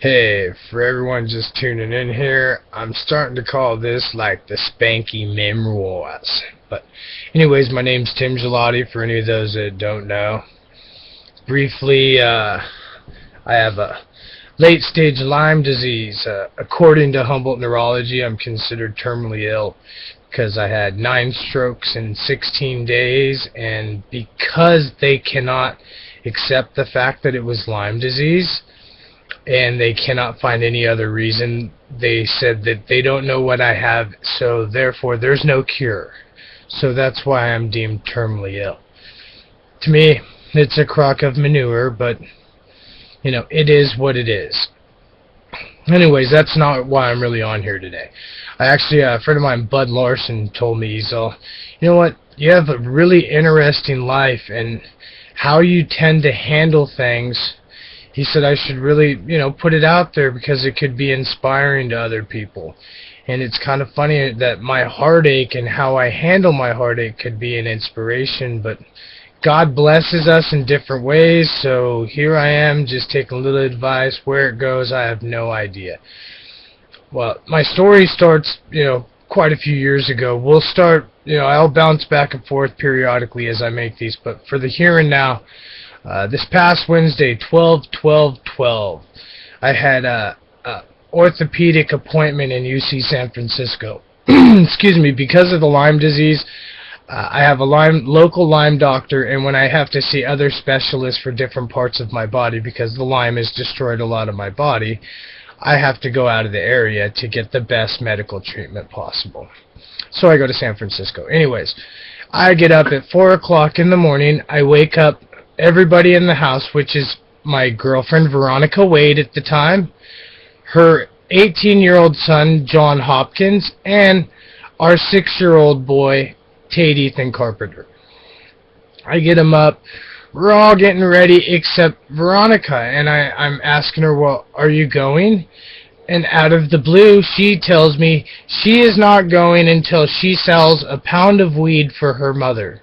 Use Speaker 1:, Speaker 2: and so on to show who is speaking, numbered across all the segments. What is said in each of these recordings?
Speaker 1: Hey, for everyone just tuning in here, I'm starting to call this like the Spanky Memoirs. But anyways, my name's Tim Gelati, for any of those that don't know. Briefly, I have a late-stage Lyme disease. According to Humboldt Neurology, I'm considered terminally ill because I had 9 strokes in 16 days, and because they cannot accept the fact that it was Lyme disease, and they cannot find any other reason, they said that they don't know what I have, so therefore there's no cure. So that's why I'm deemed terminally ill. To me, it's a crock of manure, but, it is what it is. Anyways, that's not why I'm really on here today. A friend of mine, Bud Larson, told me, he's all, you know what, you have a really interesting life, and how you tend to handle things. He said I should really, put it out there because it could be inspiring to other people. And it's kind of funny that my heartache and how I handle my heartache could be an inspiration, but God blesses us in different ways, so here I am just taking a little advice. Where it goes, I have no idea. Well, my story starts, quite a few years ago. We'll start, I'll bounce back and forth periodically as I make these, but for the here and now, this past Wednesday, 12/12/12, I had a orthopedic appointment in UC San Francisco. Excuse me, because of the Lyme disease, I have a local Lyme doctor, and when I have to see other specialists for different parts of my body, because the Lyme has destroyed a lot of my body, I have to go out of the area to get the best medical treatment possible. So I go to San Francisco. Anyways, I get up at 4 o'clock in the morning. I wake up everybody in the house, which is my girlfriend Veronica Wade at the time, her 18-year-old son John Hopkins, and our 6-year-old boy Tate Ethan Carpenter. I get him up. We're all getting ready except Veronica, and I'm asking her, well, are you going? And out of the blue, she tells me she is not going until she sells a pound of weed for her mother.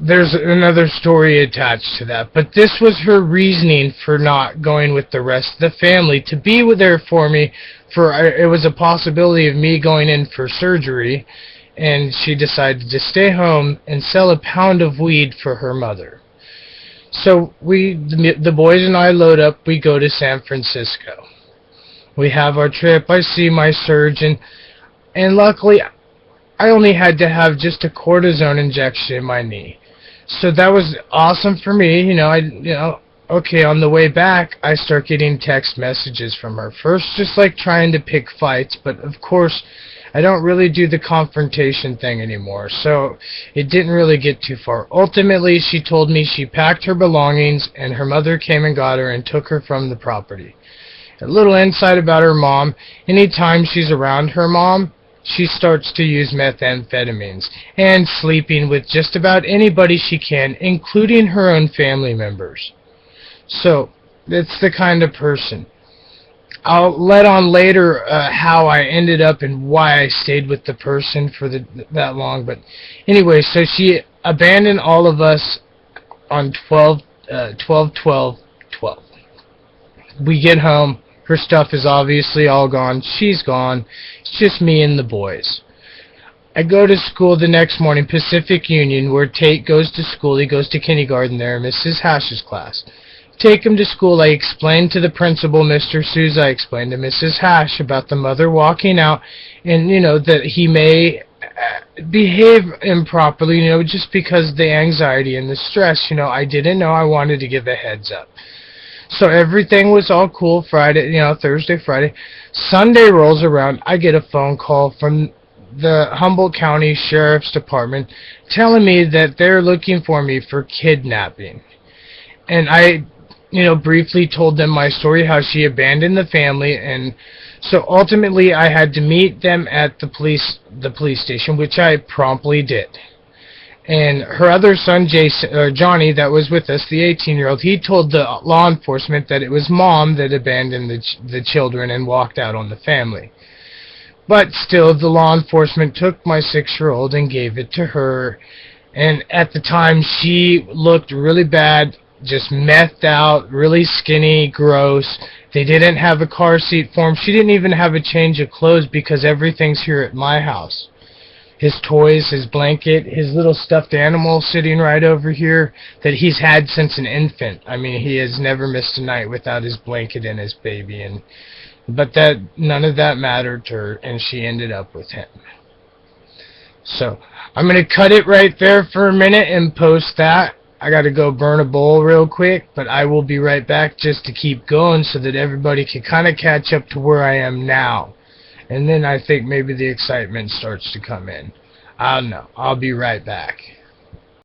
Speaker 1: There's another story attached to that, but this was her reasoning for not going with the rest of the family, to be there for me. It was a possibility of me going in for surgery, and she decided to stay home and sell a pound of weed for her mother. So the boys and I load up, we go to San Francisco. We have our trip, I see my surgeon, and luckily I only had to have just a cortisone injection in my knee. So that was awesome for me. Okay, on the way back, I start getting text messages from her. First, just like trying to pick fights, but of course, I don't really do the confrontation thing anymore, so it didn't really get too far. Ultimately, she told me she packed her belongings, and her mother came and got her and took her from the property. A little insight about her mom: anytime she's around her mom, she starts to use methamphetamines and sleeping with just about anybody she can, including her own family members. So, that's the kind of person. I'll let on later how I ended up and why I stayed with the person for that long. But anyway, so she abandoned all of us on 12/12/12. We get home. Her stuff is obviously all gone. She's gone. It's just me and the boys. I go to school the next morning, Pacific Union, where Tate goes to school. He goes to kindergarten there, Mrs. Hash's class. Take him to school. I explained to the principal, Mr. Souza, I explained to Mrs. Hash about the mother walking out, and, that he may behave improperly, just because of the anxiety and the stress. I didn't know. I wanted to give a heads up. So everything was all cool Friday, Thursday, Friday. Sunday rolls around. I get a phone call from the Humboldt County Sheriff's Department telling me that they're looking for me for kidnapping. And I, briefly told them my story, how she abandoned the family, and so ultimately I had to meet them at the police station, which I promptly did. And her other son, Johnny, that was with us, the 18-year-old, he told the law enforcement that it was Mom that abandoned the children and walked out on the family. But still, the law enforcement took my 6-year-old and gave it to her. And at the time, she looked really bad. just methed out, really skinny, gross. They didn't have a car seat for him. She didn't even have a change of clothes because everything's here at my house. His toys, his blanket, his little stuffed animal sitting right over here that he's had since an infant. I mean, he has never missed a night without his blanket and his baby. But none of that mattered to her, and she ended up with him. So, I'm going to cut it right there for a minute and post that. I got to go burn a bowl real quick, but I will be right back just to keep going so that everybody can kind of catch up to where I am now. And then I think maybe the excitement starts to come in. I don't know. I'll be right back.